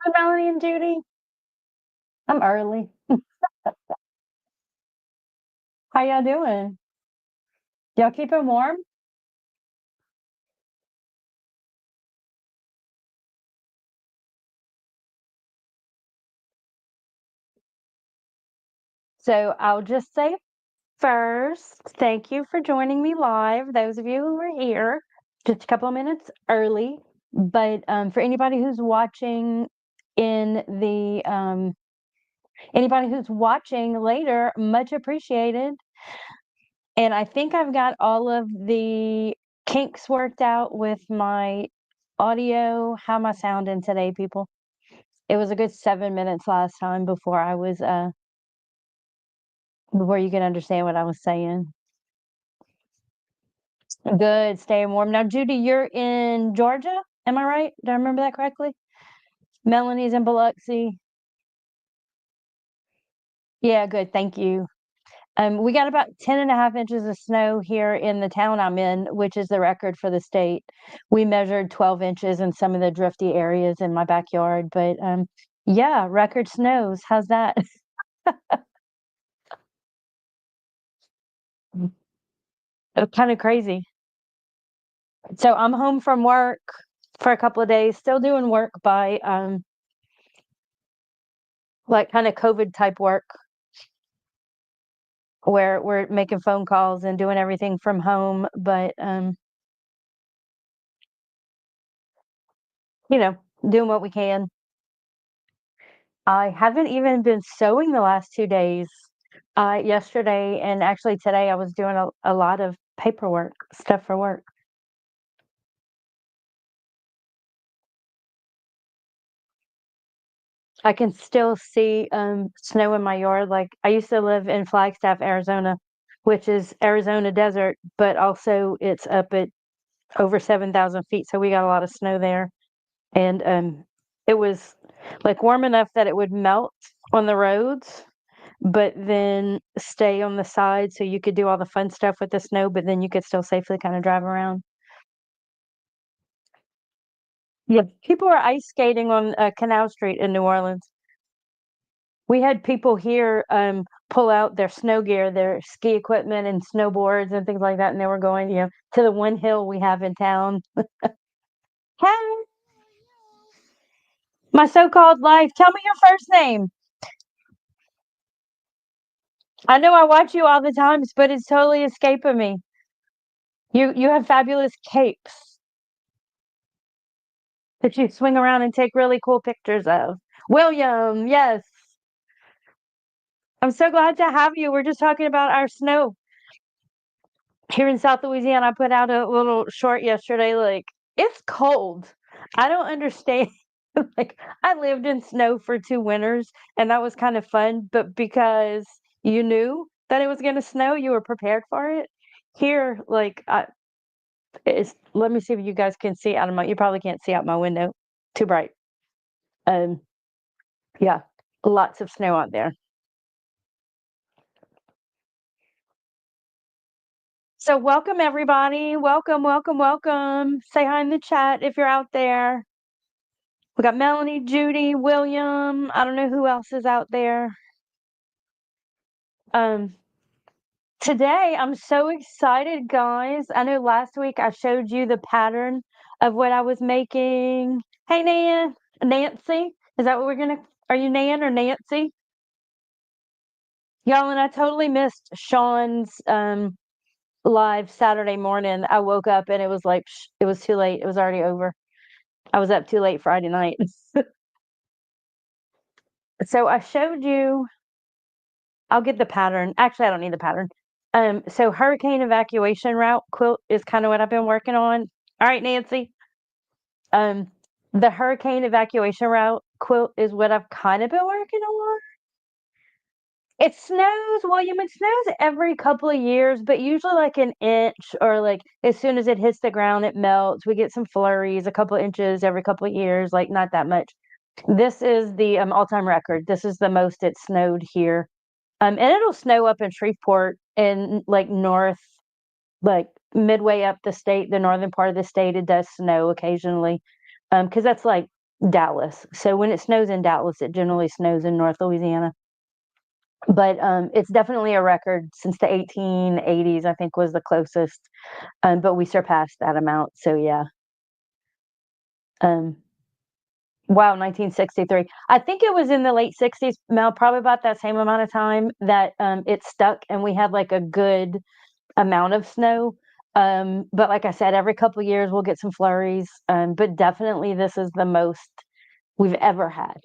Hi, Melanie and Judy. I'm early. How y'all doing? Y'all keeping warm? So I'll just say first, thank you for joining me live. Those of you who are here, just a couple of minutes early. But for anybody who's watching in the anybody who's watching later, much appreciated. And I think I've got all of the kinks worked out with my audio. How am I sounding today, people? It was a good 7 minutes last time before you could understand what I was saying. Good, staying warm. Now, Judy, you're in Georgia, am I right? Do I remember that correctly? Melanie's in Biloxi. Yeah, good, thank you. We got about 10.5 inches of snow here in the town I'm in, which is the record for the state. We measured 12 inches in some of the drifty areas in my backyard, but yeah, record snows. How's that? It's kind of crazy. So I'm home from work for a couple of days, still doing work by like kind of COVID type work where we're making phone calls and doing everything from home, but you know, doing what we can. I haven't even been sewing the last 2 days. Yesterday and actually today I was doing a lot of paperwork stuff for work. I can still see snow in my yard. Like I used to live in Flagstaff, Arizona, which is Arizona desert, but also it's up at over 7,000 feet, so we got a lot of snow there. And it was like warm enough that it would melt on the roads, but then stay on the side so you could do all the fun stuff with the snow, but then you could still safely kind of drive around. Yeah, people are ice skating on Canal Street in New Orleans. We had people here pull out their snow gear, their ski equipment and snowboards and things like that, and they were going, to the one hill we have in town. Hey, my so-called life. Tell me your first name. I know I watch you all the times, but it's totally escaping me. You have fabulous capes that you swing around and take really cool pictures of. William, yes. I'm so glad to have you. We're just talking about our snow here in South Louisiana. I put out a little short yesterday, like, it's cold. I don't understand. Like, I lived in snow for 2 winters, and that was kind of fun. But because you knew that it was going to snow, you were prepared for it. Here, like, let me see if you guys can see out of my, you probably can't see out my window. Too bright. Um, yeah, lots of snow out there. So welcome everybody. Welcome, welcome, welcome. Say hi in the chat if you're out there. We got Melanie, Judy, William. I don't know who else is out there. Um, Today I'm so excited, guys. I know last week I showed you the pattern of what I was making. Hey, Nan, Nancy. Is that what we're gonna? Are you Nan or Nancy? Y'all, and I totally missed Sean's live Saturday morning. I woke up and it was like it was too late. It was already over. I was up too late Friday night. So I showed you. I'll get the pattern. Actually, I don't need the pattern. So Hurricane Evacuation Route Quilt is kind of what I've been working on. All right, Nancy. Um, the Hurricane Evacuation Route Quilt is what I've kind of been working on. It snows, William. It snows every couple of years, but usually like an inch or like as soon as it hits the ground, it melts. We get some flurries, a couple of inches every couple of years, like not that much. This is the all-time record. This is the most it snowed here. And it'll snow up in Shreveport and like north, like midway up the state, the northern part of the state, it does snow occasionally. Because that's like Dallas. So when it snows in Dallas, it generally snows in North Louisiana. But it's definitely a record since the 1880s, I think was the closest. But we surpassed that amount. So yeah. Um, wow, 1963. I think it was in the late 60s, Mel, probably about that same amount of time that it stuck and we had like a good amount of snow. But like I said, every couple years we'll get some flurries. But definitely this is the most we've ever had.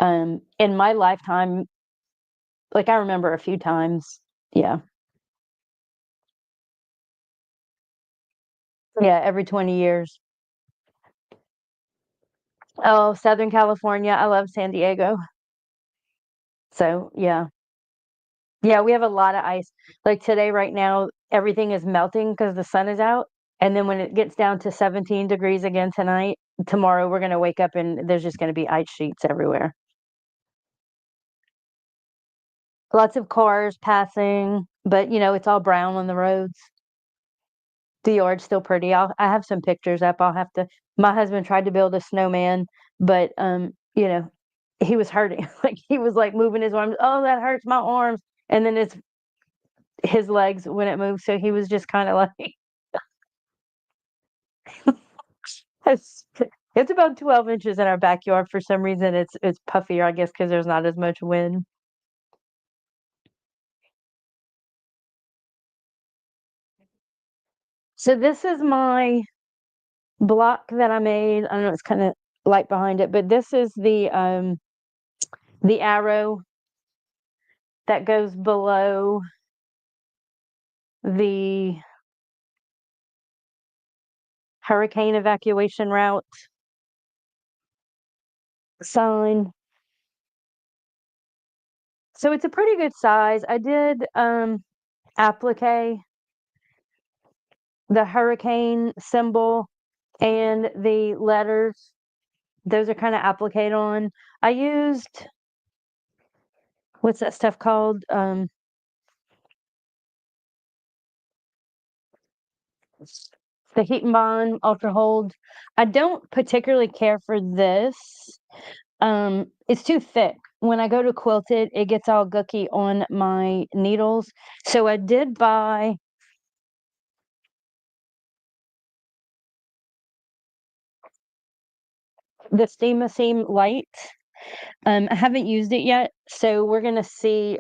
In my lifetime, like I remember a few times. Yeah. Yeah, every 20 years. Oh, Southern California. I love San Diego. So, yeah. Yeah, we have a lot of ice. Like today, right now, everything is melting because the sun is out. And then when it gets down to 17 degrees again tonight, tomorrow we're going to wake up and there's just going to be ice sheets everywhere. Lots of cars passing, but it's all brown on the roads. The yard's still pretty. I have some pictures up. I'll have to. My husband tried to build a snowman, but he was hurting. Like he was like moving his arms. Oh, that hurts my arms. And then it's his legs when it moves. So he was just kind of like, it's, it's about 12 inches in our backyard. For some reason, it's puffier, I guess, because there's not as much wind. So this is my block that I made. I don't know, it's kind of light behind it, but this is the arrow that goes below the hurricane evacuation route sign. So it's a pretty good size. I did applique the hurricane symbol and the letters. Those are kind of appliqued on. I used what's that stuff called? The Heat and Bond Ultra Hold. I don't particularly care for this. It's too thick. When I go to quilt it, it gets all gooky on my needles. So I did buy the Steam Seam Light. I haven't used it yet, so we're gonna see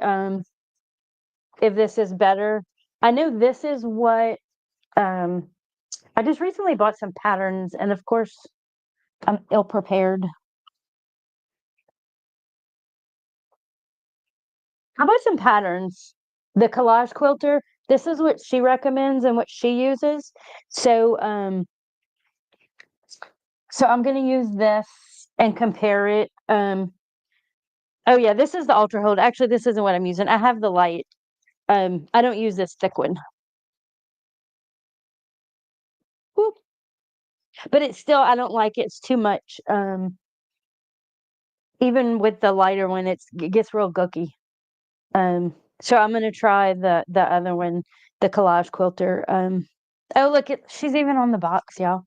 if this is better. I know this is what um, I just recently bought some patterns, and of course, I'm ill prepared. I bought some patterns. The collage quilter. This is what she recommends and what she uses. So, so I'm gonna use this and compare it. Oh yeah, this is the Ultra Hold. Actually, this isn't what I'm using. I have the light. I don't use this thick one. Whoop. But it's still, I don't like it. It's too much. Even with the lighter one, it gets real gooky. So I'm gonna try the other one, the collage quilter. Oh look, she's even on the box, y'all.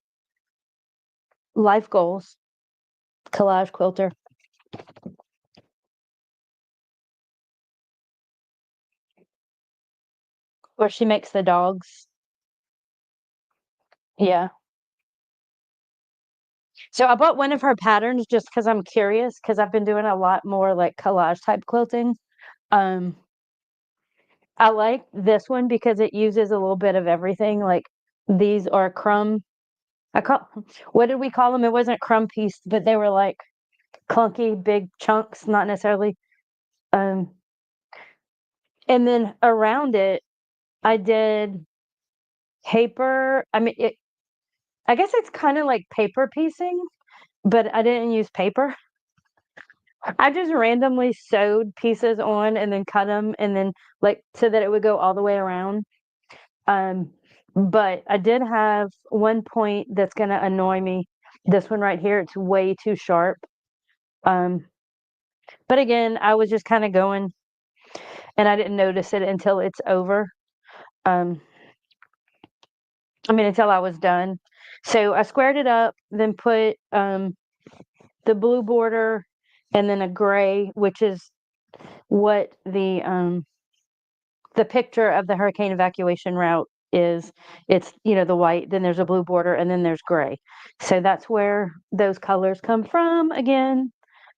Life goals, collage quilter, where she makes the dogs. Yeah. So I bought one of her patterns just because I'm curious, because I've been doing a lot more like collage type quilting. Um, I like this one because it uses a little bit of everything. Like these are crumb. I call what did we call them? It wasn't crumb piece, but they were like clunky, big chunks, not necessarily. Um, and then around it, I did paper. I mean, I guess it's kind of like paper piecing, but I didn't use paper. I just randomly sewed pieces on and then cut them and then like so that it would go all the way around. Um, but I did have one point that's gonna annoy me. This one right here, it's way too sharp. Um, but again, I was just kind of going and I didn't notice it until it's over. Um, I mean, until I was done. So I squared it up, then put the blue border, and then a gray, which is what the picture of the hurricane evacuation route is. It's, the white, then there's a blue border, and then there's gray. So that's where those colors come from. Again,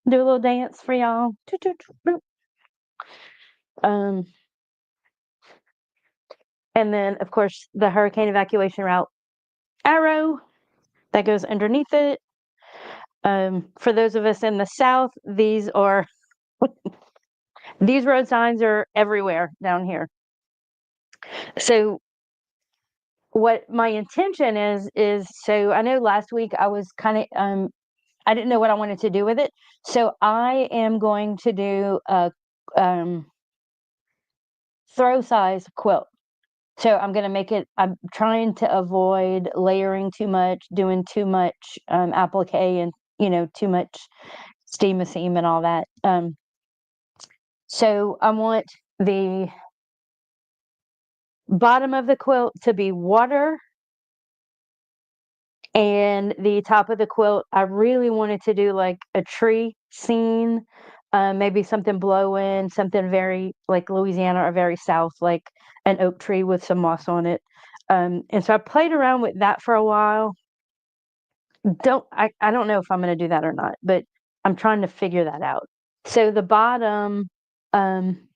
do a little dance for y'all. Toot, toot, toot. Um, and then, of course, the hurricane evacuation route arrow that goes underneath it. For those of us in the South, these road signs are everywhere down here. So what my intention is, so I know last week I was kind of I didn't know what I wanted to do with it. So I am going to do a throw size quilt. So I'm going to make it, I'm trying to avoid layering too much, doing too much applique, and too much steam seam and all that. So I want the bottom of the quilt to be water, and the top of the quilt, I really wanted to do like a tree scene, maybe something blowing, something very like Louisiana or very South, like an oak tree with some moss on it. And so I played around with that for a while. I don't know if I'm going to do that or not, but I'm trying to figure that out. So the bottom, um,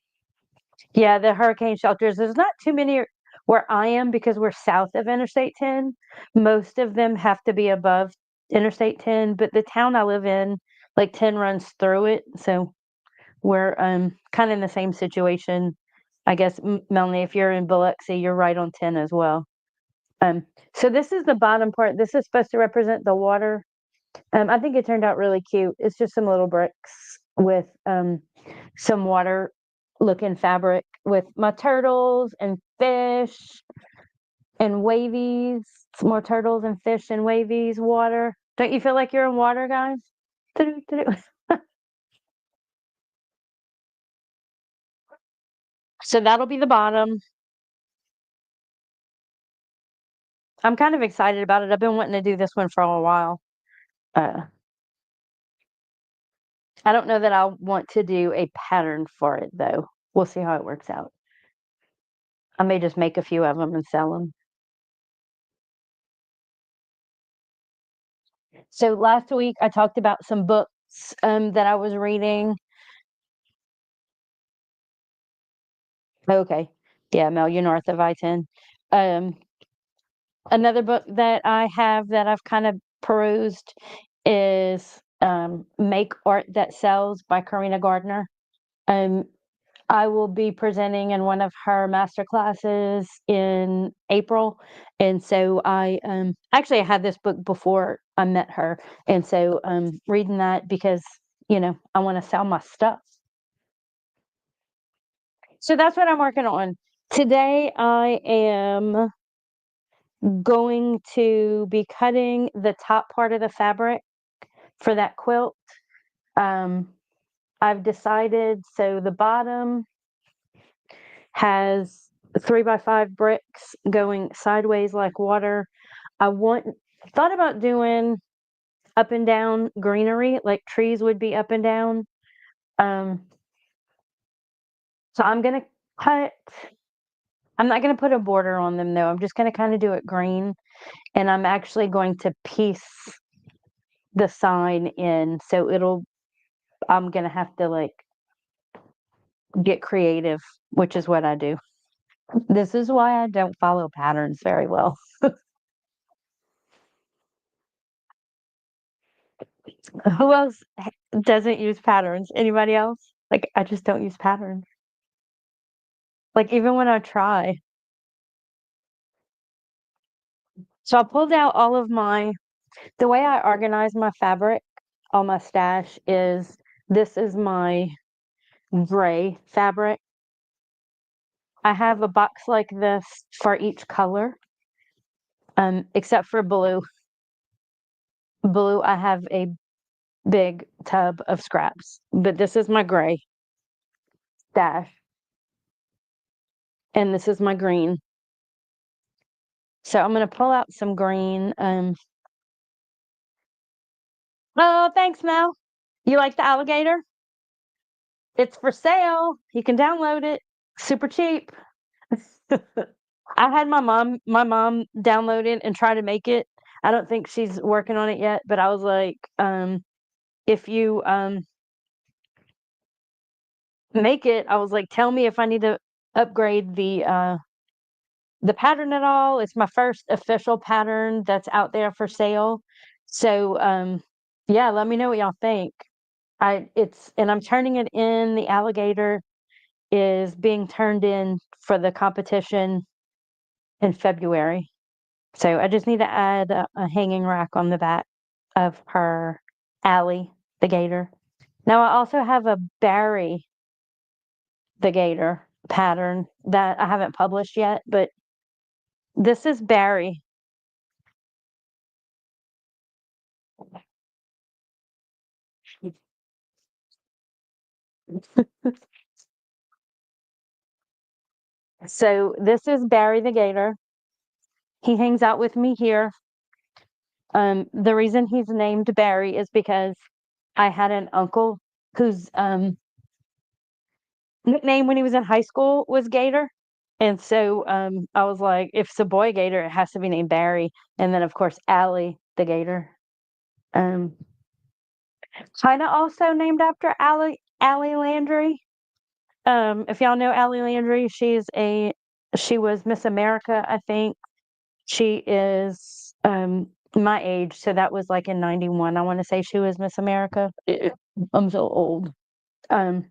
yeah, the hurricane shelters, there's not too many where I am because we're south of Interstate 10. Most of them have to be above Interstate 10, but the town I live in, like 10 runs through it. So we're kind of in the same situation. I guess, Melanie, if you're in Biloxi, you're right on 10 as well. So this is the bottom part. This is supposed to represent the water. I think it turned out really cute. It's just some little bricks with some water looking fabric with my turtles and fish and wavies. Some more turtles and fish and wavies, water. Don't you feel like you're in water, guys? So that'll be the bottom. I'm kind of excited about it. I've been wanting to do this one for a while. Uh, I don't know that I want to do a pattern for it though. We'll see how it works out. I may just make a few of them and sell them. So last week I talked about some books that I was reading. Okay. Yeah, Mel, you're north of I-10. Um, Another book that I have that I've kind of perused is Make Art That Sells by Karina Gardner. Um, I will be presenting in one of her master classes in April. And so I had this book before I met her. And so reading that because, I want to sell my stuff. So that's what I'm working on. Today I am going to be cutting the top part of the fabric for that quilt. Um, I've decided, so the bottom has 3x5 bricks going sideways like water. Thought about doing up and down greenery, like trees would be up and down. Um, so cut, I'm not gonna put a border on them though. I'm just gonna kind of do it green, and I'm actually going to piece the sign in. So I'm gonna have to like get creative, which is what I do. This is why I don't follow patterns very well. Who else doesn't use patterns? Anybody else? Like, I just don't use patterns. Like, even when I try. So I pulled out the way I organize my fabric, all my stash is this is my gray fabric. I have a box like this for each color, except for blue. Blue, I have a big tub of scraps, but this is my gray stash, and this is my green. So I'm going to pull out some green. Oh, thanks, Mel. You like the alligator? It's for sale. You can download it. Super cheap. I had my mom download it and try to make it. I don't think she's working on it yet, but I was like, if you make it, I was like, tell me if I need to upgrade the pattern at all. It's my first official pattern that's out there for sale. So yeah, let me know what y'all think. And I'm turning it in. The alligator is being turned in for the competition in February. So I just need to add a hanging rack on the back of her Allie, the gator. Now I also have a Barry, the gator pattern that I haven't published yet, but this is Barry. So this is Barry the gator. He hangs out with me here. The reason he's named Barry is because I had an uncle whose nickname when he was in high school was Gator. And so I was like, if it's a boy gator, it has to be named Barry. And then, of course, Allie the gator. Um, Kind of also named after Allie Landry. If y'all know Allie Landry, she was Miss America, I think. She is my age, so that was like in '91. I want to say she was Miss America. I'm so old. Um,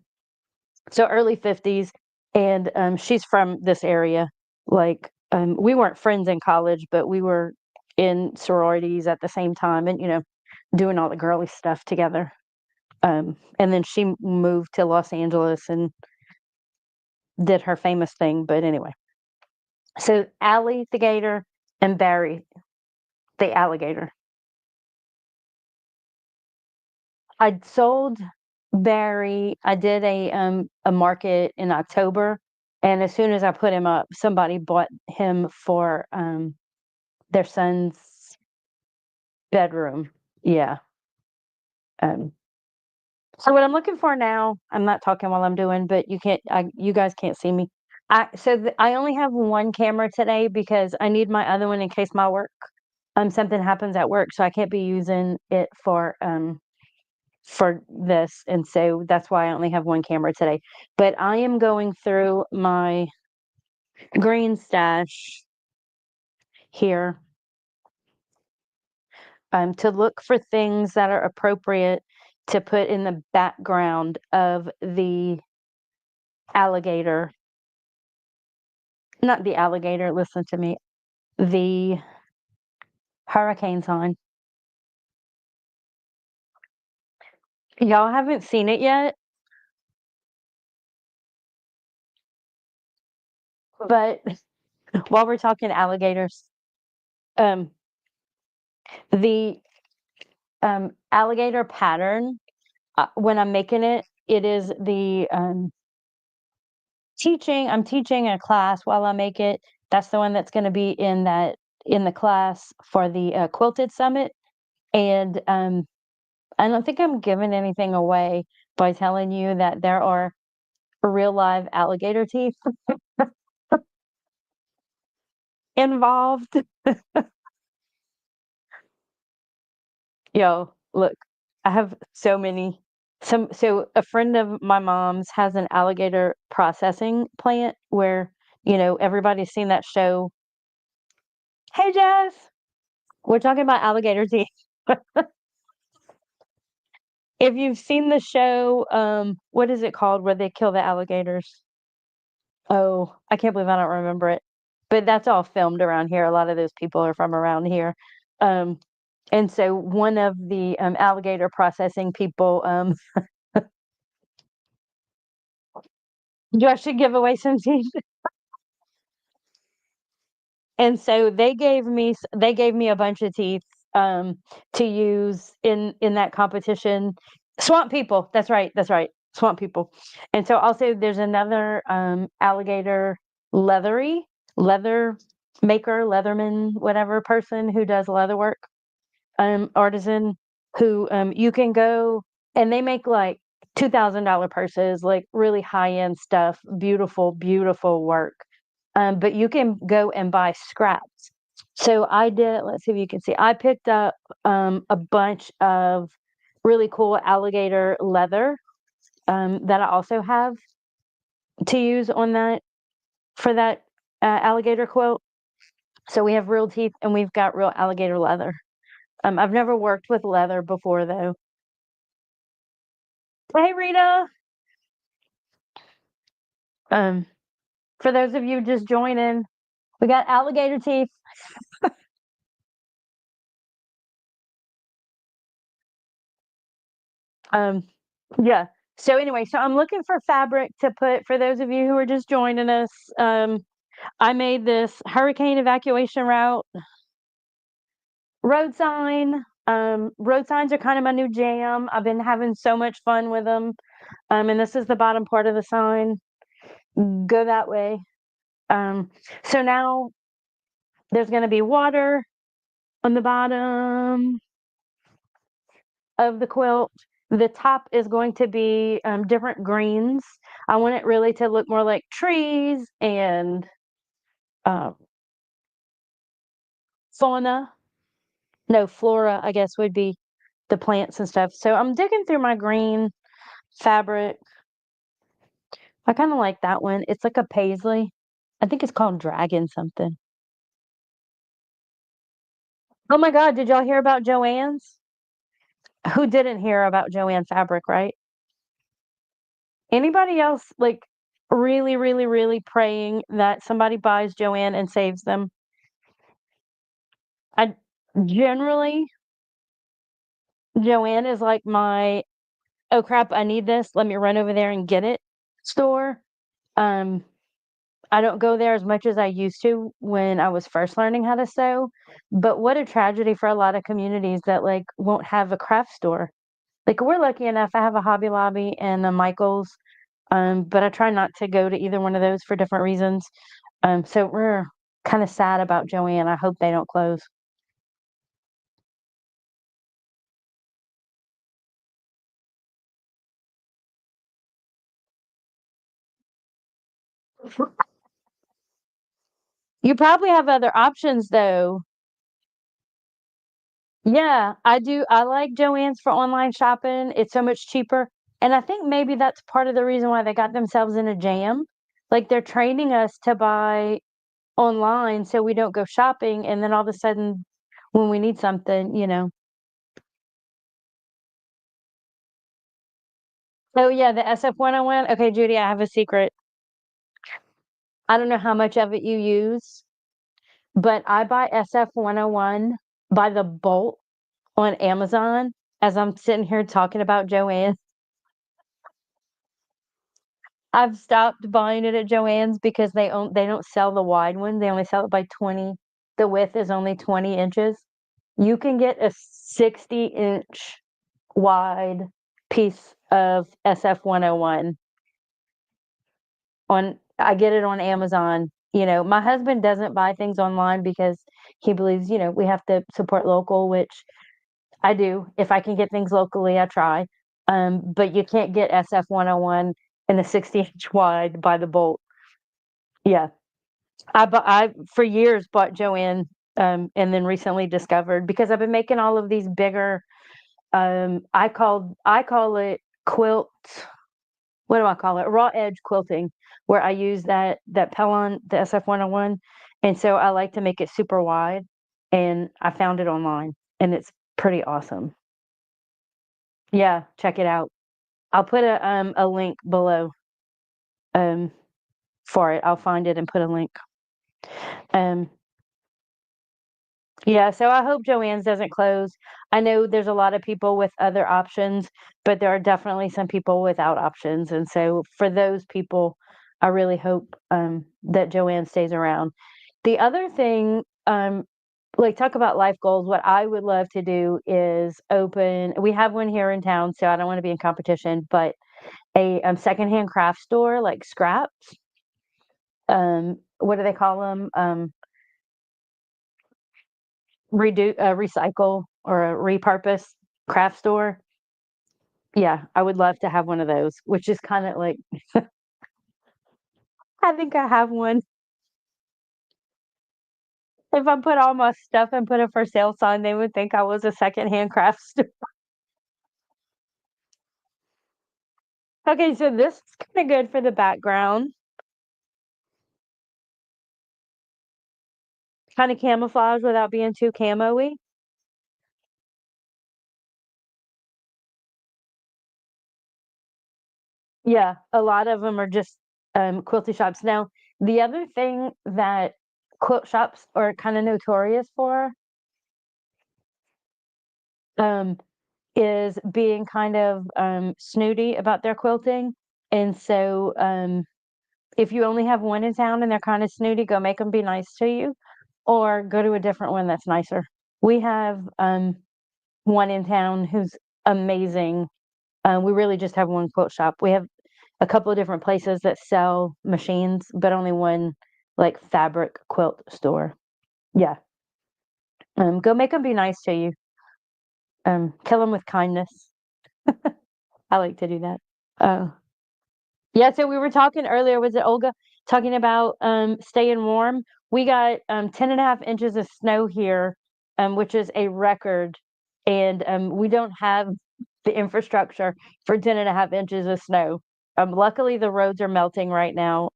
so early 50s, and she's from this area. Like we weren't friends in college, but we were in sororities at the same time, and doing all the girly stuff together. And then she moved to Los Angeles and did her famous thing. But anyway, so Allie the gator and Barry the alligator. I sold Barry. I did a market in October, and as soon as I put him up, somebody bought him for their son's bedroom. Yeah. Um, so what I'm looking for now, I'm not talking while I'm doing, but you guys can't see me. I only have one camera today because I need my other one in case my work something happens at work, so I can't be using it for this, and so that's why I only have one camera today. But I am going through my green stash here to look for things that are appropriate to put in the background of the alligator. Not the alligator, listen to me. The hurricane sign. Y'all haven't seen it yet, but while we're talking alligators, um, the alligator pattern, when I'm making it, it is the I'm teaching a class while I make it. That's the one that's going to be in the class for the quilted summit. And I don't think I'm giving anything away by telling you that there are real live alligator teeth involved. Yo, look, I have so many. So a friend of my mom's has an alligator processing plant where, everybody's seen that show. Hey, Jess, we're talking about alligator teeth. If you've seen the show, what is it called where they kill the alligators? Oh, I can't believe I don't remember it. But that's all filmed around here. A lot of those people are from around here. Um, and so one of the alligator processing people, I should give away some teeth. And so they gave me a bunch of teeth um, to use in that competition. Swamp people. That's right. That's right. Swamp people. And so also there's another alligator leather maker, leatherman, whatever person who does leather work, artisan. who you can go and they make like $2,000 purses, like really high end stuff, beautiful, beautiful work. But you can go and buy scraps. So I did, let's see if you can see, I picked up a bunch of really cool alligator leather that I also have to use on that for that alligator quilt. So we have real teeth and we've got real alligator leather. I've never worked with leather before though. Hey Rita. Um, for those of you just joining, we got alligator teeth. Um, yeah. So anyway, so I'm looking for fabric to put for those of you who are just joining us. I made this hurricane evacuation route road sign. Road signs are kind of my new jam. I've been having so much fun with them. And this is the bottom part of the sign. Go that way. So now there's going to be water on the bottom of the quilt. The top is going to be different greens. I want it really to look more like trees and uh, fauna. No, flora, I guess, would be the plants and stuff. So I'm digging through my green fabric. I kind of like that one. It's like a paisley. I think it's called dragon something. Oh my God, did y'all hear about Joann's? Who didn't hear about Joann Fabric, right? Anybody else like really, really, really praying that somebody buys Joann and saves them? I generally, Joann is like my, oh crap, I need this. Let me run over there and get it store. Um, I don't go there as much as I used to when I was first learning how to sew. But what a tragedy for a lot of communities that like won't have a craft store. Like we're lucky enough, I have a Hobby Lobby and a Michaels, but I try not to go to either one of those for different reasons. So we're kind of sad about Joanne. I hope they don't close. You probably have other options though. Yeah, I do. I like Joann's for online shopping. It's so much cheaper. And I think maybe that's part of the reason why they got themselves in a jam. Like they're training us to buy online so we don't go shopping. And then all of a sudden, when we need something, oh, yeah, the SF-101. Okay, Judy, I have a secret. I don't know how much of it you use, but I buy SF-101 by the bolt on Amazon as I'm sitting here talking about Joanne. I've stopped buying it at Joann's because they don't sell the wide one. They only sell it by 20. The width is only 20 inches. You can get a 60-inch wide piece of SF-101 on I get it on Amazon. My husband doesn't buy things online because he believes, we have to support local, which I do. If I can get things locally, I try. But you can't get SF-101 in a 60-inch wide by the bolt. Yeah. I for years bought Joanne and then recently discovered because I've been making all of these bigger I call it quilt, what do I call it? Raw edge quilting, where I use that Pellon, the SF-101, and so I like to make it super wide. And I found it online, and it's pretty awesome. Yeah, check it out. I'll put a link below um for it. I'll find it and put a link. Um, Yeah, so I hope Joann's doesn't close. I know there's a lot of people with other options, but there are definitely some people without options. And so for those people, I really hope that Joanne stays around. The other thing, like talk about life goals, what I would love to do is open, we have one here in town, so I don't want to be in competition, but a secondhand craft store like scraps. What do they call them? Recycle or repurpose. craft store. Yeah, I would love to have one of those, which is kind of like I think I have one. If I put all my stuff and put a for sale sign, they would think I was a secondhand craft store. Okay, so this is kind of good for the background. Kind of camouflage without being too camo-y. Yeah, a lot of them are just quilty shops. Now, the other thing that quilt shops are kind of notorious for um, is being kind of snooty about their quilting. And so, if you only have one in town and they're kind of snooty, go make them be nice to you, or go to a different one that's nicer. We have one in town who's amazing. We really just have one quilt shop. We have a couple of different places that sell machines, but only one like fabric quilt store. Yeah. Go make them be nice to you. Kill them with kindness. I like to do that. Uh, yeah. So we were talking earlier, was it Olga talking about staying warm? We got 10.5 inches of snow here, which is a record. And we don't have the infrastructure for 10.5 inches of snow. Luckily, the roads are melting right now.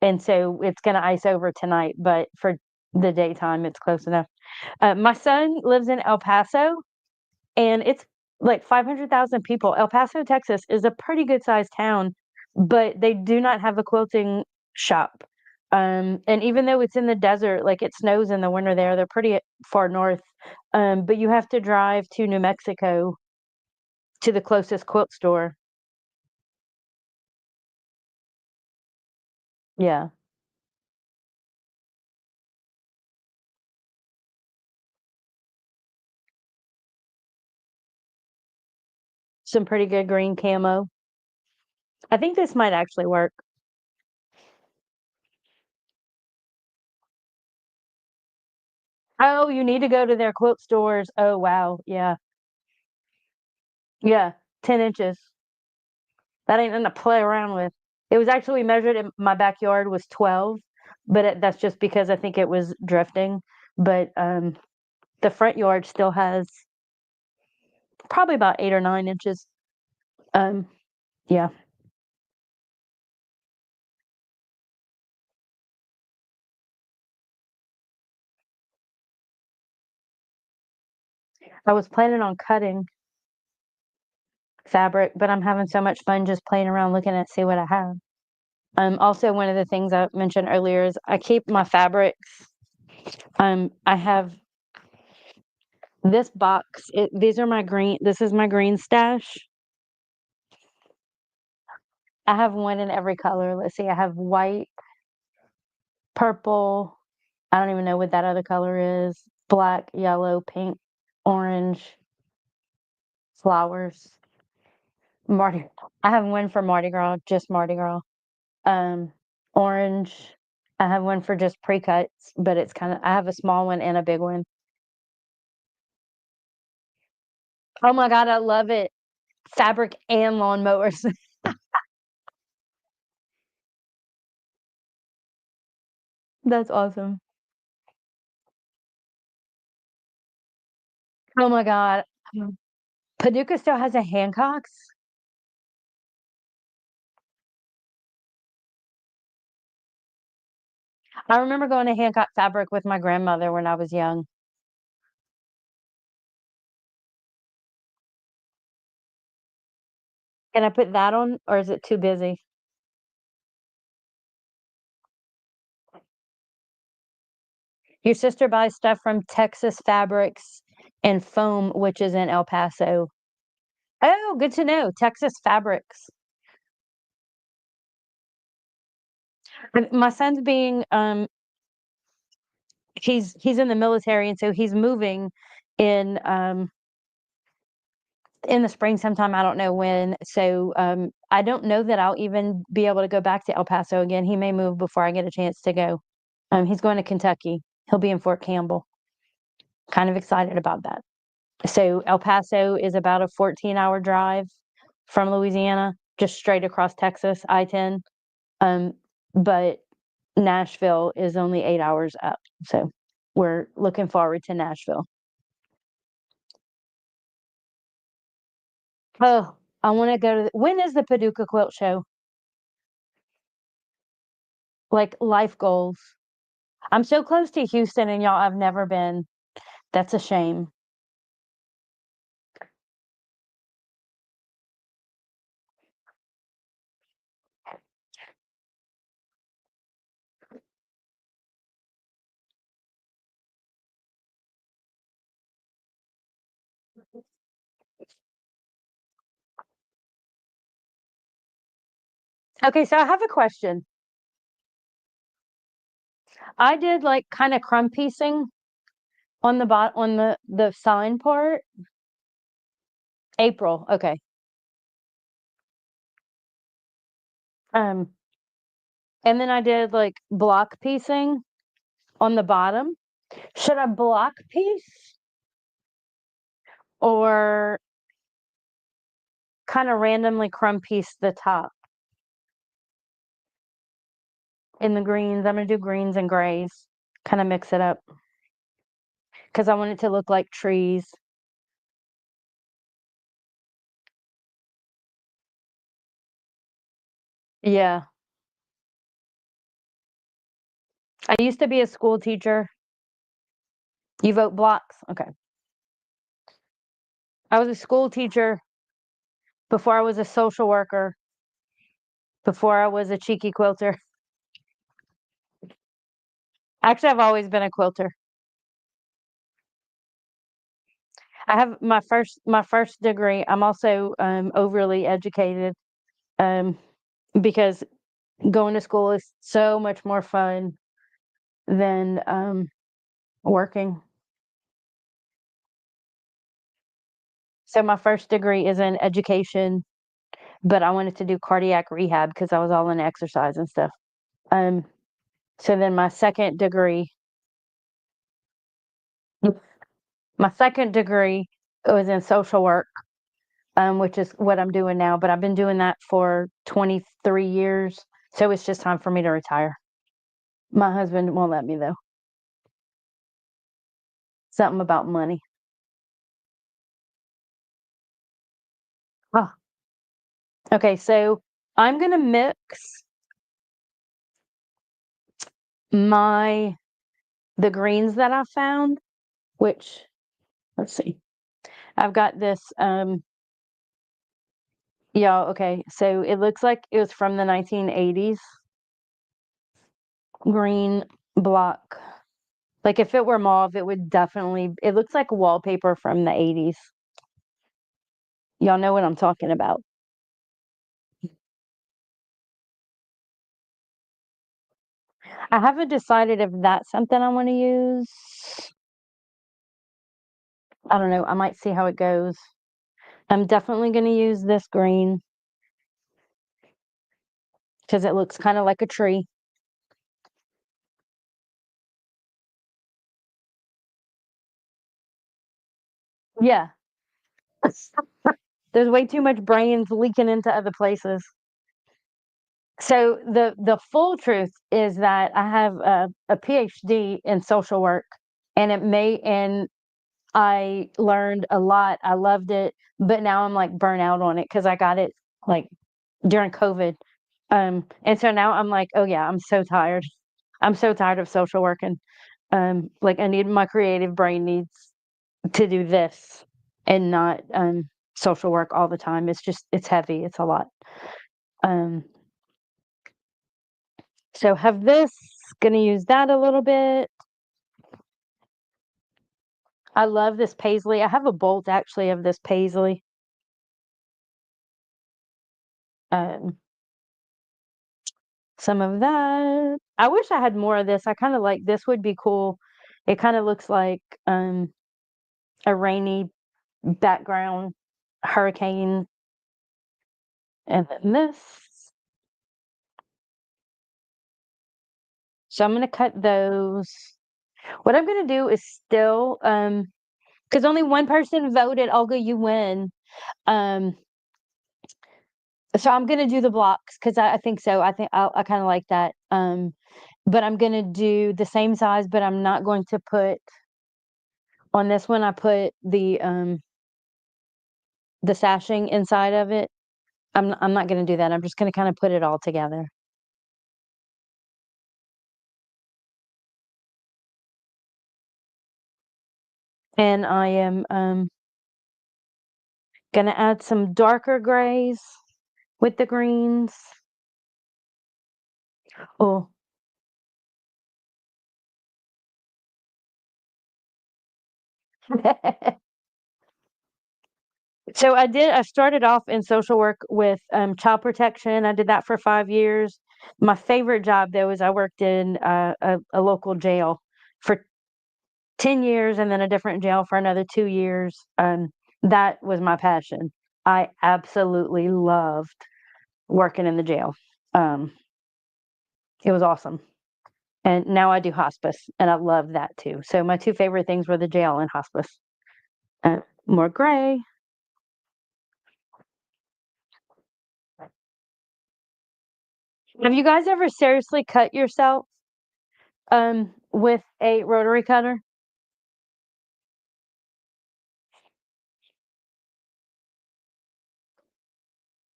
And so it's going to ice over tonight, but for the daytime, it's close enough. My son lives in El Paso, and it's like 500,000 people. El Paso, Texas is a pretty good sized town, but they do not have a quilting shop. And even though it's in the desert, like it snows in the winter there, they're pretty far north. But you have to drive to New Mexico to the closest quilt store. Yeah, some pretty good green camo. I think this might actually work. Oh, you need to go to their quilt stores. Oh, wow. Yeah. Yeah. 10 inches. That ain't nothing to play around with. It was actually measured in my backyard was 12, but that's just because I think it was drifting. But the front yard still has probably about 8 or 9 inches. Um, yeah. I was planning on cutting fabric, but I'm having so much fun just playing around looking at see what I have. Also one of the things I mentioned earlier is I keep my fabrics. I have this box. These are my green. This is my green stash. I have one in every color. Let's see. I have white, purple. I don't even know what that other color is. Black, yellow, pink, orange, flowers. Mardi. I have one for Mardi Gras, just Mardi Gras. Um, Orange. I have one for just pre-cuts, but it's kind of. I have a small one and a big one. Oh my God, I love it. Fabric and lawnmowers. That's awesome. Oh my God. Paducah still has a Hancock's. I remember going to Hancock Fabric with my grandmother when I was young. Can I put that on, or is it too busy? Your sister buys stuff from Texas Fabrics and Foam, which is in El Paso. Oh, good to know. Texas Fabrics. And my son's being he's in the military, and so he's moving in in the spring sometime. I don't know when. So I don't know that I'll even be able to go back to El Paso again. He may move before I get a chance to go. He's going to Kentucky. He'll be in Fort Campbell. Kind of excited about that. So El Paso is about a 14-hour drive from Louisiana, just straight across Texas, I-10. Um, but Nashville is only 8 hours up. So we're looking forward to Nashville. Oh, I want to go to when is the Paducah Quilt Show? Like life goals. I'm so close to Houston and y'all, I've never been. That's a shame. Okay, so I have a question. I did like kind of crumb piecing on the sign part. April. Okay. Um, and then I did like block piecing on the bottom. Should I block piece or kind of randomly crumb piece the top in the greens? I'm gonna do greens and grays, kind of mix it up because I want it to look like trees. Yeah. I used to be a school teacher. You vote blocks? Okay. I was a school teacher before I was a social worker, before I was a cheeky quilter. Actually, I've always been a quilter. I have my first degree. I'm also overly educated um, because going to school is so much more fun than working. So my first degree is in education, but I wanted to do cardiac rehab because I was all in exercise and stuff. Um, so then my second degree was in social work, which is what I'm doing now. But I've been doing that for 23 years, so it's just time for me to retire. My husband won't let me though. Something about money. Oh, okay, so I'm gonna mix my the greens that I found, which let's see. I've got this yeah, okay. So it looks like it was from the 1980s. Green block. Like if it were mauve, it would definitely it looks like wallpaper from the 80s. Y'all know what I'm talking about. I haven't decided if that's something I want to use. I don't know. I might see how it goes. I'm definitely going to use this green because it looks kind of like a tree. Yeah. There's way too much brains leaking into other places. So the full truth is that I have a PhD in social work, and I learned a lot. I loved it, but now I'm like burnt out on it because I got it like during COVID. And so now I'm like, oh yeah, I'm so tired. I'm so tired of social working. Like I need my creative brain needs to do this and not social work all the time. It's heavy. It's a lot. Um, so have this, gonna use that a little bit. I love this paisley. I have a bolt actually of this paisley. Um, some of that. I wish I had more of this. I kind of like this would be cool. It kind of looks like a rainy background, hurricane, and then this. So I'm gonna cut those. What I'm gonna do is still because only one person voted. Olga, you win. Um, so I'm gonna do the blocks because I think so. I kind of like that. But I'm gonna do the same size, but I'm not going to put on this one. I put the sashing inside of it. I'm not gonna do that. I'm just gonna kind of put it all together. And I am gonna add some darker grays with the greens. Oh. So I started off in social work with child protection. I did that for 5 years. My favorite job though is I worked in a local jail for 10 years and then a different jail for another 2 years. That was my passion. I absolutely loved working in the jail. Um, it was awesome. And now I do hospice and I love that too. So my two favorite things were the jail and hospice. More gray. Have you guys ever seriously cut yourself with a rotary cutter?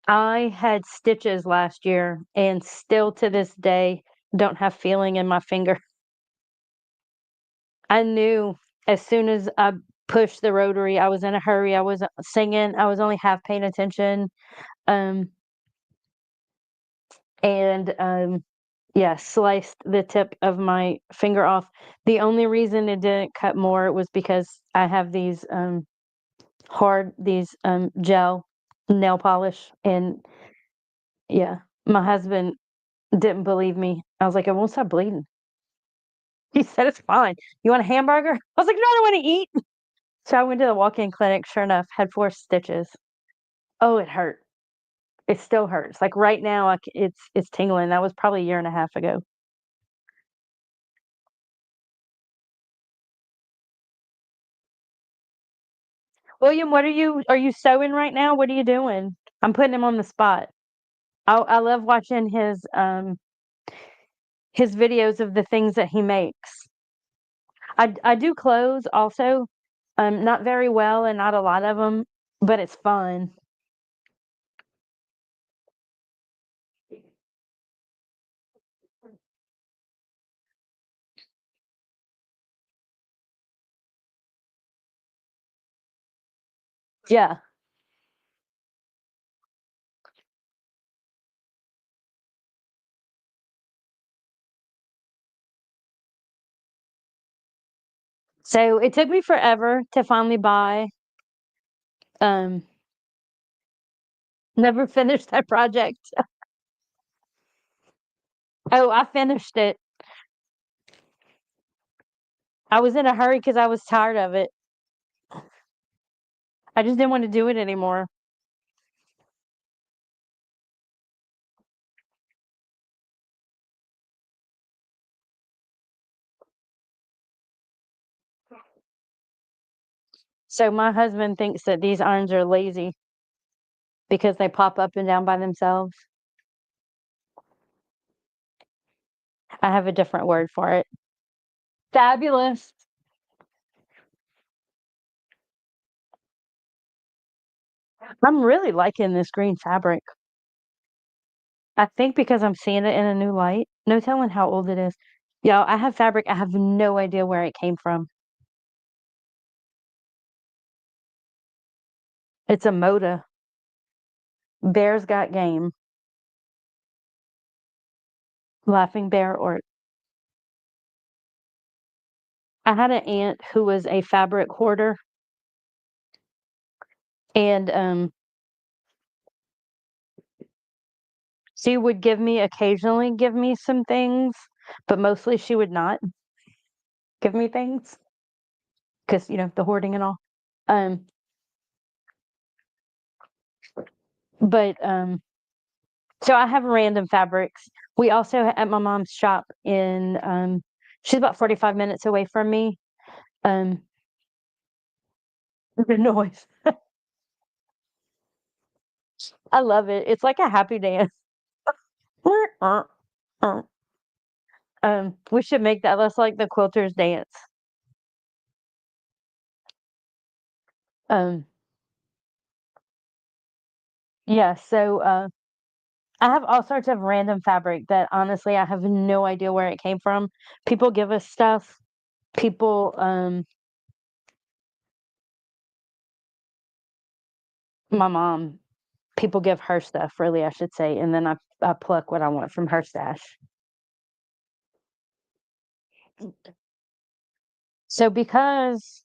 I had stitches last year and still to this day don't have feeling in my finger. I knew as soon as I pushed the rotary, I was in a hurry. I wasn't singing. I was only half paying attention. Um, and yeah, sliced the tip of my finger off. The only reason it didn't cut more was because I have these these gel nail polish, and yeah, my husband didn't believe me. I was like, I won't stop bleeding. He said it's fine. You want a hamburger? I was like, no, I don't want to eat. So I went to the walk-in clinic. Sure enough, had 4 stitches. Oh, it hurt. It still hurts. Like right now, it's tingling. That was probably a year and a half ago. William, what are you sewing right now? What are you doing? I'm putting him on the spot. I love watching his videos of the things that he makes. I do clothes also, not very well and not a lot of them, but it's fun. Yeah. So it took me forever to finally buy. Um, Never finished that project. Oh, I finished it. I was in a hurry because I was tired of it. I just didn't want to do it anymore. So my husband thinks that these irons are lazy because they pop up and down by themselves. I have a different word for it. Fabulous. I'm really liking this green fabric. I think because I'm seeing it in a new light. No telling how old it is. Y'all, I have fabric. I have no idea where it came from. It's a Moda. Bears got game. Laughing bear or I had an aunt who was a fabric hoarder and she would occasionally give me some things, but mostly she would not give me things because the hoarding and all. Um, but so I have random fabrics. We also at my mom's shop in she's about 45 minutes away from me. Um, The noise. I love it. It's like a happy dance. We should make that. That's like the quilters dance. Um, yeah, so I have all sorts of random fabric that honestly I have no idea where it came from. People give us stuff. People, my mom, people give her stuff, really, I should say, and then I pluck what I want from her stash. So because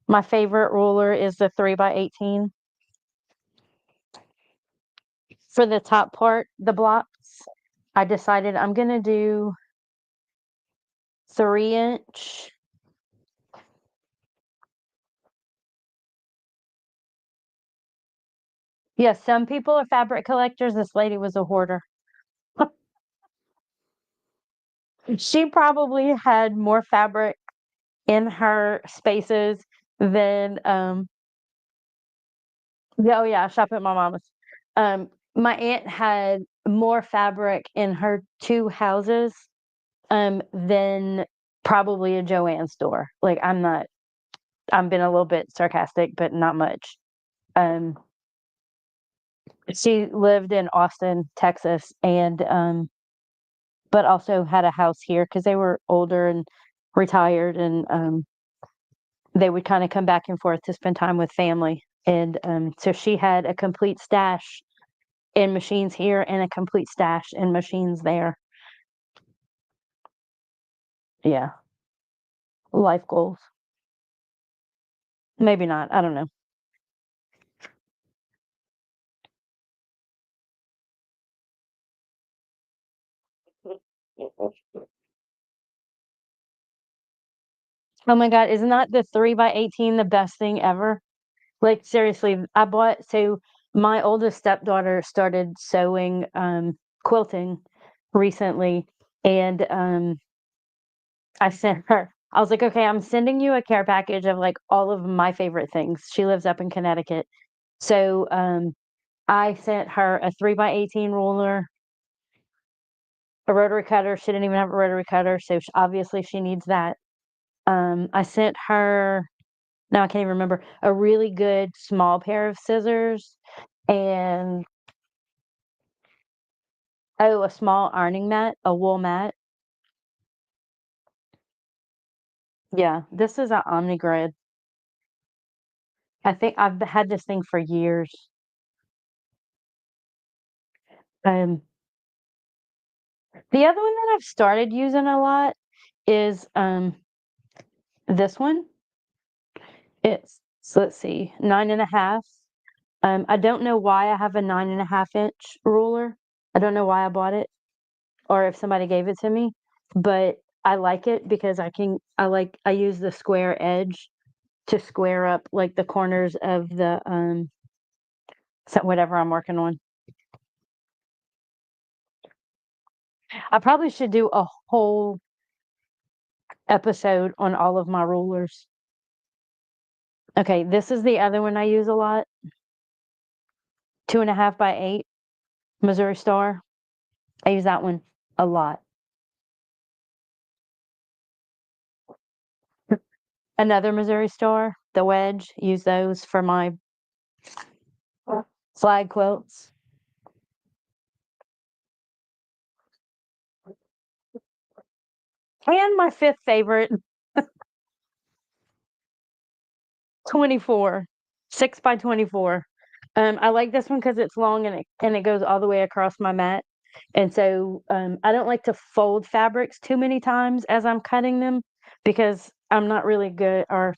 my favorite ruler is the 3 by 18 for the top part, the blocks, I decided I'm gonna do 3 inch. Yes, some people are fabric collectors. This lady was a hoarder. She probably had more fabric in her spaces than yeah, oh yeah, I shop at my mama's. My aunt had more fabric in her two houses than probably a Joanne store. Like I'm being a little bit sarcastic, but not much. Um she lived in Austin, Texas, and but also had a house here because they were older and retired, and they would kind of come back and forth to spend time with family. And so she had a complete stash in machines here and a complete stash in machines there. Yeah, life goals. Maybe not. I don't know. Oh my God, isn't that the 3 by 18 the best thing ever? Like seriously, I bought so my oldest stepdaughter started sewing quilting recently, and I sent her. I was like, okay, I'm sending you a care package of like all of my favorite things. She lives up in Connecticut. So I sent her a 3 by 18 ruler, a rotary cutter. She didn't even have a rotary cutter, so obviously she needs that. I sent her, now I can't even remember, a really good small pair of scissors and oh, a small ironing mat, a wool mat. Yeah, this is an Omnigrid. I think I've had this thing for years. Um, the other one that I've started using a lot is this one. It's so let's see, 9.5. I don't know why I have a 9.5 inch ruler. I don't know why I bought it or if somebody gave it to me, but I like it because I use the square edge to square up like the corners of the so whatever I'm working on. I probably should do a whole episode on all of my rulers. Okay, this is the other one I use a lot. 2.5 by 8 Missouri Star. I use that one a lot. Another Missouri Star, the wedge. Use those for my flag quilts. And my fifth favorite, 24, 6 by 24. I like this one because it's long and it goes all the way across my mat. And so I don't like to fold fabrics too many times as I'm cutting them because I'm not really good, or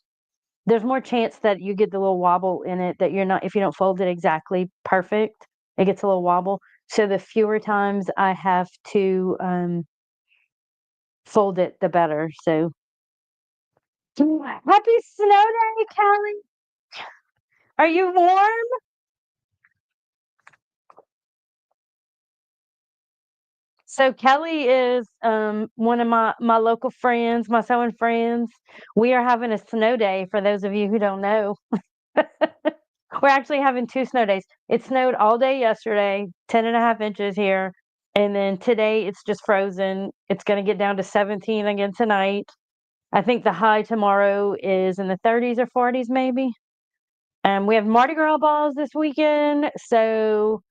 there's more chance that you get the little wobble in it that you're not, if you don't fold it exactly perfect, it gets a little wobble. So the fewer times I have to fold it, the better. So happy snow day, Callie. Are you warm? So Kelly is one of my local friends, my sewing friends. We are having a snow day for those of you who don't know. We're actually having 2 snow days. It snowed all day yesterday, 10.5 inches here, and then today it's just frozen. It's gonna get down to 17 again tonight. I think the high tomorrow is in the 30s or 40s maybe. We have Mardi Gras balls this weekend, so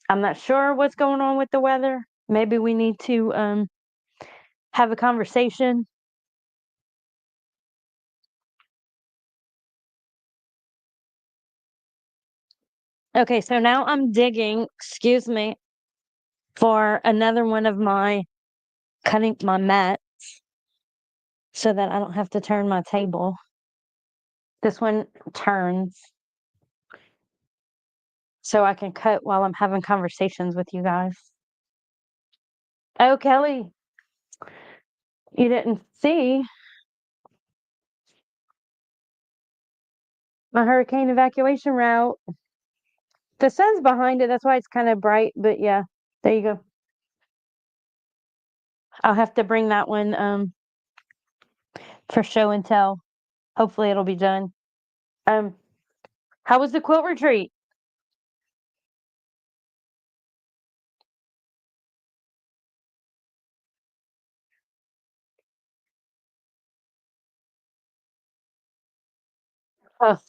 I'm not sure what's going on with the weather. Maybe we need to have a conversation. Okay, so now I'm digging, excuse me, for another one of my cutting my mat so that I don't have to turn my table. This one turns so I can cut while I'm having conversations with you guys. Oh, Kelly, you didn't see my hurricane evacuation route. The sun's behind it, that's why it's kind of bright, but yeah, there you go. I'll have to bring that one for show and tell. Hopefully it'll be done. Um, how was the quilt retreat?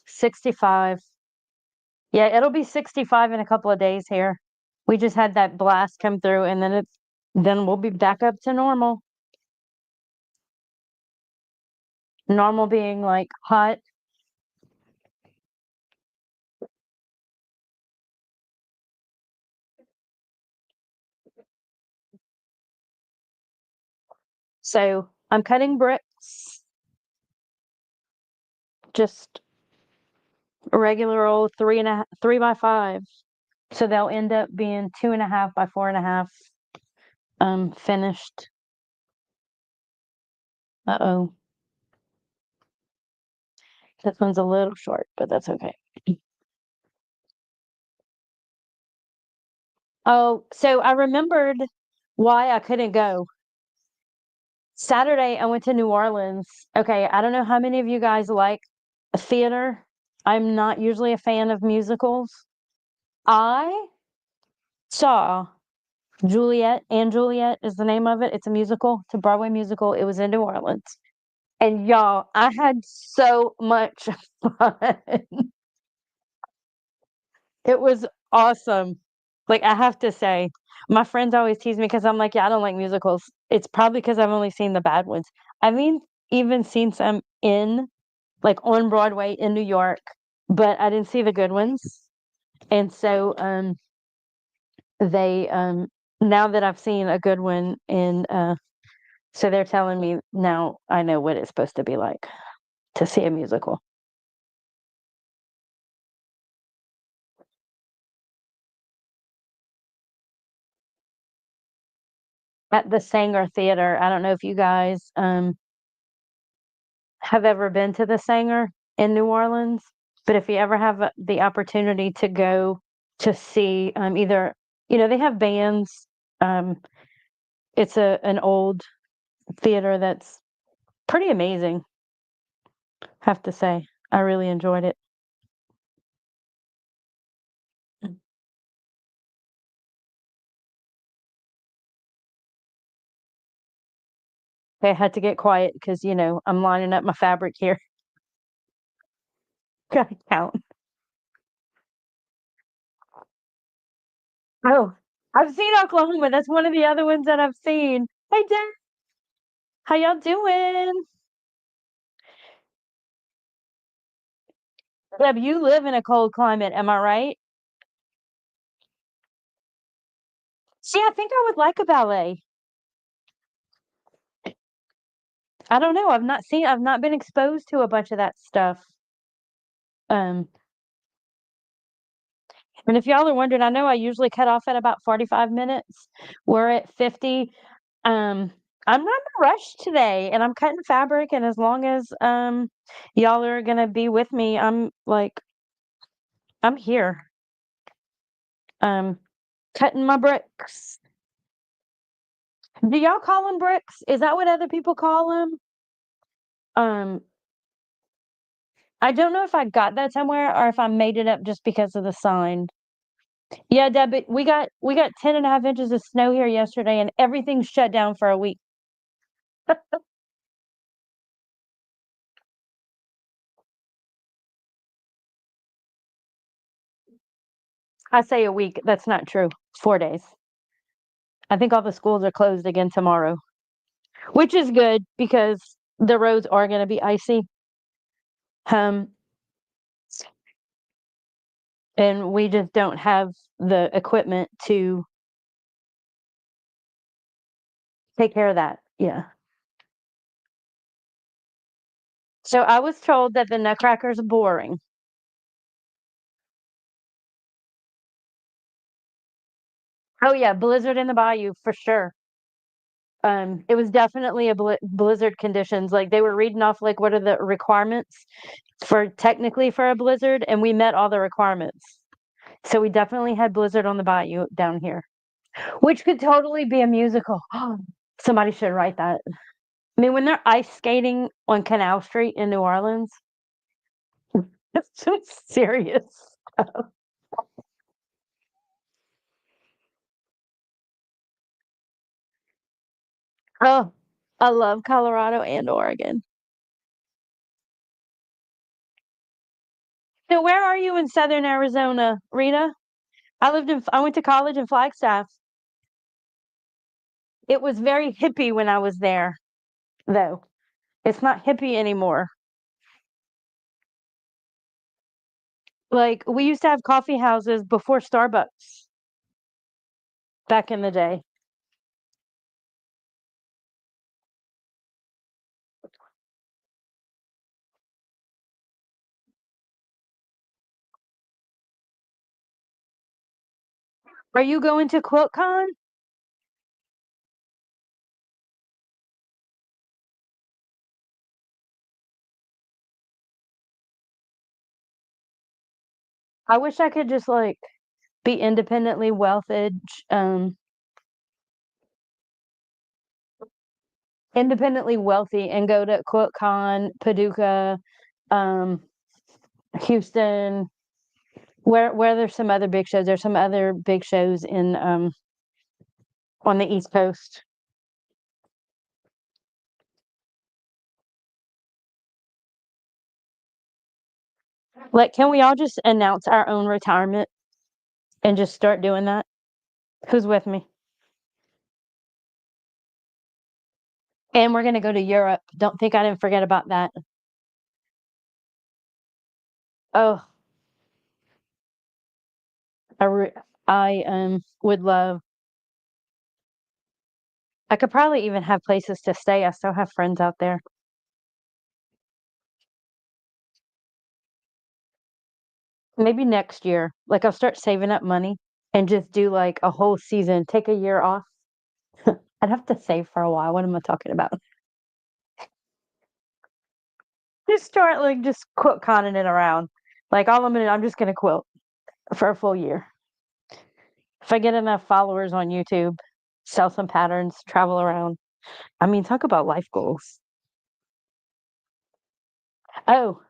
65. Yeah, it'll be 65 in a couple of days here. We just had that blast come through and then we'll be back up to normal. Normal being like hot. So I'm cutting bricks, just a regular old 3 by 5. So they'll end up being 2.5 by 4.5 finished. Uh-oh. This one's a little short, but that's okay. Oh, so I remembered why I couldn't go. Saturday, I went to New Orleans. Okay, I don't know how many of you guys like theater. I'm not usually a fan of musicals. I saw Juliet and Juliet is the name of it. It's a musical, it's a Broadway musical. It was in New Orleans. And y'all, I had so much fun. It was awesome. Like, I have to say, my friends always tease me because I'm like, yeah, I don't like musicals. It's probably because I've only seen the bad ones. I mean, even seen some in like on Broadway in New York, but I didn't see the good ones. And so they now that I've seen a good one in so they're telling me now I know what it's supposed to be like to see a musical. At the Sanger Theater. I don't know if you guys have ever been to the Sanger in New Orleans, but if you ever have the opportunity to go to see either, they have bands. Um, it's an old theater that's pretty amazing, have to say. I really enjoyed it. I had to get quiet because, I'm lining up my fabric here. Gotta count. Oh, I've seen Oklahoma. That's one of the other ones that I've seen. Hey, Dad, how y'all doing? Deb, you live in a cold climate, am I right? See, I think I would like a ballet. I don't know. I've not been exposed to a bunch of that stuff. Um, and if y'all are wondering, I know I usually cut off at about 45 minutes. We're at 50. Um, I'm not in a rush today, and I'm cutting fabric, and as long as y'all are gonna be with me, I'm here. Um, cutting my bricks. Do y'all call them bricks? Is that what other people call them? Um, I don't know if I got that somewhere or if I made it up just because of the sign. Yeah, Deb, we got 10.5 inches of snow here yesterday, and everything shut down for a week. I say a week. That's not true. 4 days. I think all the schools are closed again tomorrow, which is good because the roads are going to be icy. Um, and we just don't have the equipment to take care of that. Yeah. So I was told that the Nutcracker's boring. Oh yeah, blizzard in the bayou for sure. It was definitely a blizzard conditions. Like they were reading off like what are the requirements for technically for a blizzard, and we met all the requirements. So we definitely had blizzard on the bayou down here, which could totally be a musical. Somebody should write that. I mean, when they're ice skating on Canal Street in New Orleans, it's so serious. Oh, I love Colorado and Oregon. So where are you in Southern Arizona, Rita? I went to college in Flagstaff. It was very hippie when I was there, though. It's not hippie anymore. Like we used to have coffee houses before Starbucks back in the day. Are you going to QuiltCon? I wish I could just like be independently wealthy and go to QuiltCon, Paducah, um, Houston, where there's some other big shows. There's some other big shows in on the East Coast. Like, can we all just announce our own retirement and just start doing that? Who's with me? And we're gonna go to Europe. Don't think I didn't forget about that. Oh, I re- I would love. I could probably even have places to stay. I still have friends out there. Maybe next year. Like I'll start saving up money and just do like a whole season, take a year off. I'd have to save for a while. What am I talking about? Just start like just quilt conning it around. Like I'm just gonna quilt for a full year. If I get enough followers on YouTube, sell some patterns, travel around. I mean, talk about life goals. Oh,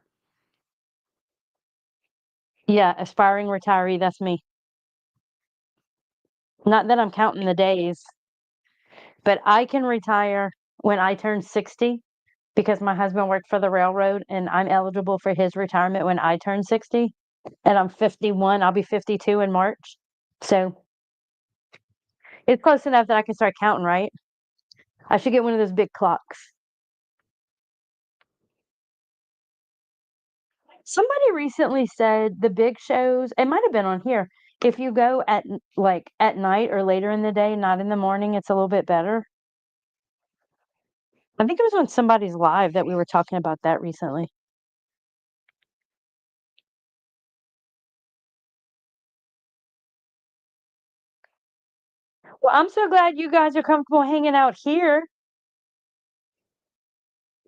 yeah, aspiring retiree, that's me. Not that I'm counting the days, but I can retire when I turn 60 because my husband worked for the railroad and I'm eligible for his retirement when I turn 60 and I'm 51. I'll be 52 in March. So it's close enough that I can start counting, right? I should get one of those big clocks. Somebody recently said the big shows, it might have been on here. If you go like at night or later in the day, not in the morning, it's a little bit better. I think it was on somebody's live that we were talking about that recently. Well, I'm so glad you guys are comfortable hanging out here.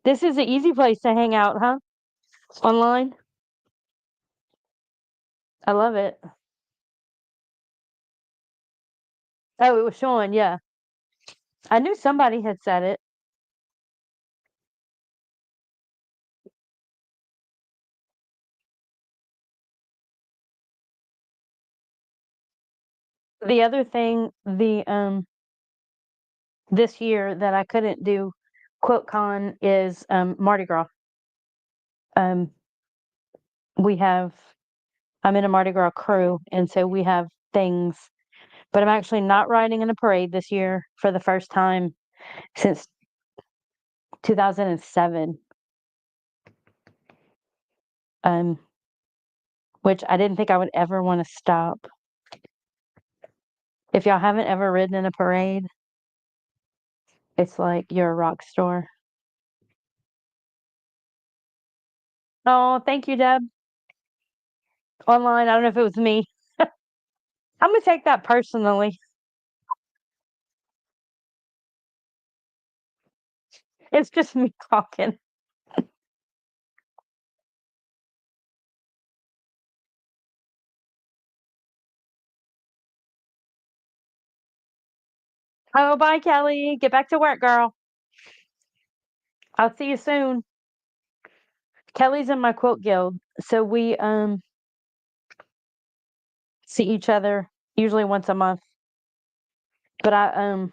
This is an easy place to hang out, huh? Online. I love it. Oh, it was showing, yeah. I knew somebody had said it. The other thing, this year that I couldn't do QuiltCon is Mardi Gras. Um, we have I'm in a Mardi Gras crew, and so we have things. But I'm actually not riding in a parade this year for the first time since 2007. Um, which I didn't think I would ever want to stop. If y'all haven't ever ridden in a parade, it's like you're a rock star. Oh, thank you, Deb. Online, I don't know if it was me. I'm gonna take that personally. It's just me talking. Oh, bye, Kelly. Get back to work, girl. I'll see you soon. Kelly's in my quilt guild, so we see each other usually once a month. But I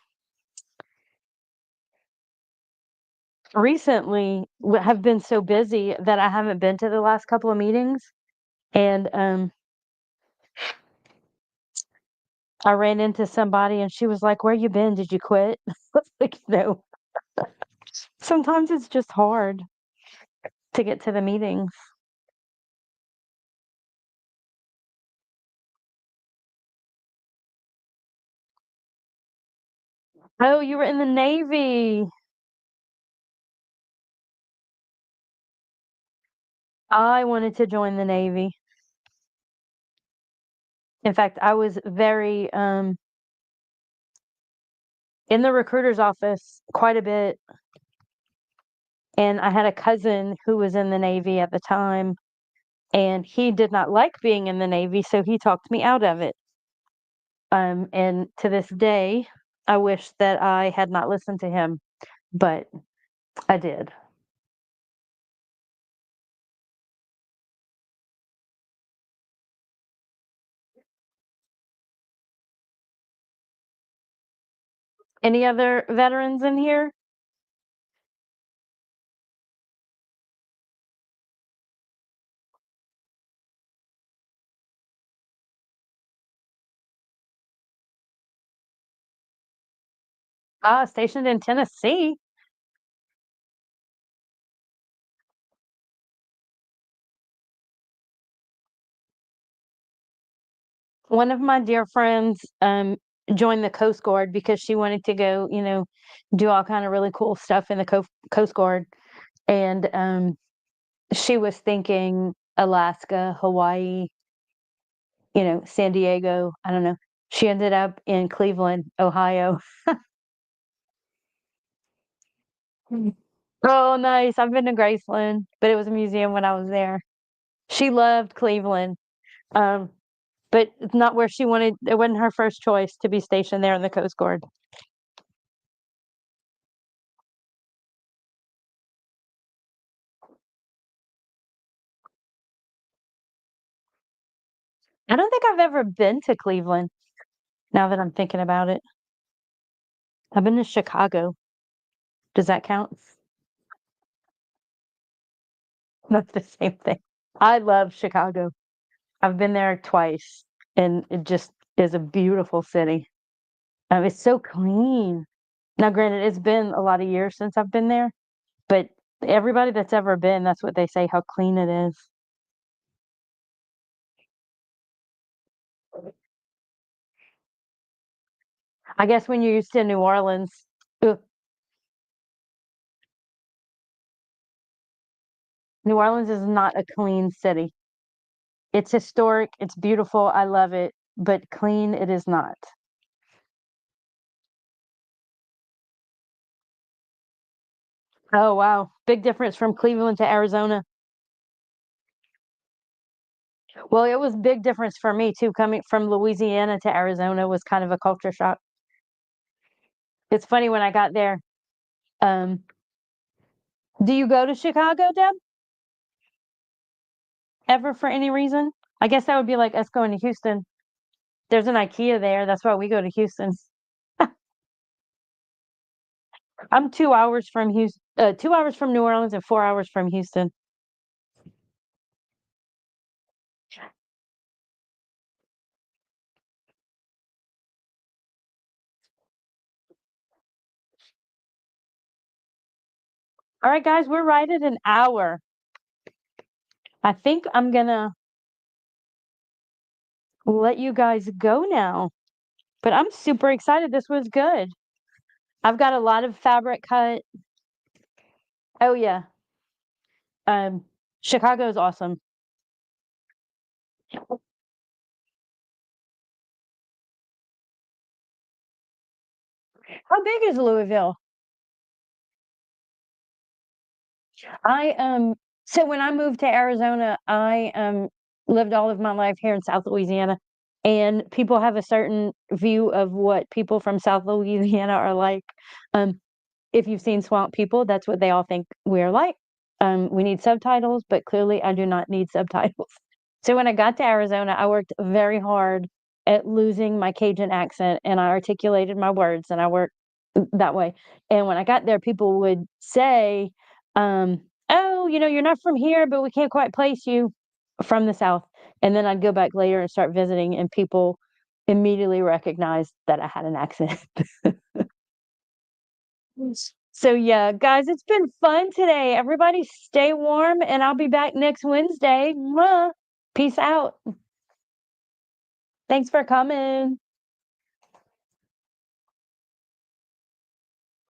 recently have been so busy that I haven't been to the last couple of meetings, and I ran into somebody and she was like, "Where you been? Did you quit?" I was like, "No." Sometimes it's just hard to get to the meetings. Oh, you were in the Navy. I wanted to join the Navy. In fact, I was very in the recruiter's office quite a bit, and I had a cousin who was in the Navy at the time, and he did not like being in the Navy, so he talked me out of it. And to this day, I wish that I had not listened to him, but I did. Any other veterans in here? Ah, stationed in Tennessee. One of my dear friends joined the Coast Guard because she wanted to go, do all kind of really cool stuff in the Coast Guard. And she was thinking Alaska, Hawaii, San Diego. I don't know. She ended up in Cleveland, Ohio. Mm. Oh, nice. I've been to Graceland, but it was a museum when I was there. She loved Cleveland, um, but it's not where she wanted. It wasn't her first choice to be stationed there in the Coast Guard. I don't think I've ever been to Cleveland now that I'm thinking about it. I've been to Chicago. Does that count? That's the same thing. I love Chicago. I've been there twice, and it just is a beautiful city. It's so clean. Now, granted, it's been a lot of years since I've been there, but everybody that's ever been, that's what they say, how clean it is. I guess when you're used to New Orleans, ugh, New Orleans is not a clean city. It's historic, it's beautiful, I love it, but clean it is not. Oh, wow. Big difference from Cleveland to Arizona. Well, it was big difference for me too. Coming from Louisiana to Arizona was kind of a culture shock. It's funny when I got there. Um, do you go to Chicago, Deb? Ever for any reason? I guess that would be like us going to Houston. There's an IKEA there. That's why we go to Houston. I'm 2 hours from Houston, 2 hours from New Orleans and 4 hours from Houston. All right, guys, we're right at an hour. I think I'm gonna let you guys go now, but I'm super excited. This was good. I've got a lot of fabric cut. Oh yeah. Chicago is awesome. How big is Louisville? I so when I moved to Arizona, I lived all of my life here in South Louisiana, and people have a certain view of what people from South Louisiana are like. Um, if you've seen Swamp People, that's what they all think we're like. We need subtitles, but clearly I do not need subtitles. So when I got to Arizona, I worked very hard at losing my Cajun accent and I articulated my words and I worked that way. And when I got there, people would say, oh, you're not from here, but we can't quite place you from the South. And then I'd go back later and start visiting, and people immediately recognized that I had an accent. So yeah, guys, it's been fun today. Everybody stay warm and I'll be back next Wednesday. Mwah. Peace out. Thanks for coming.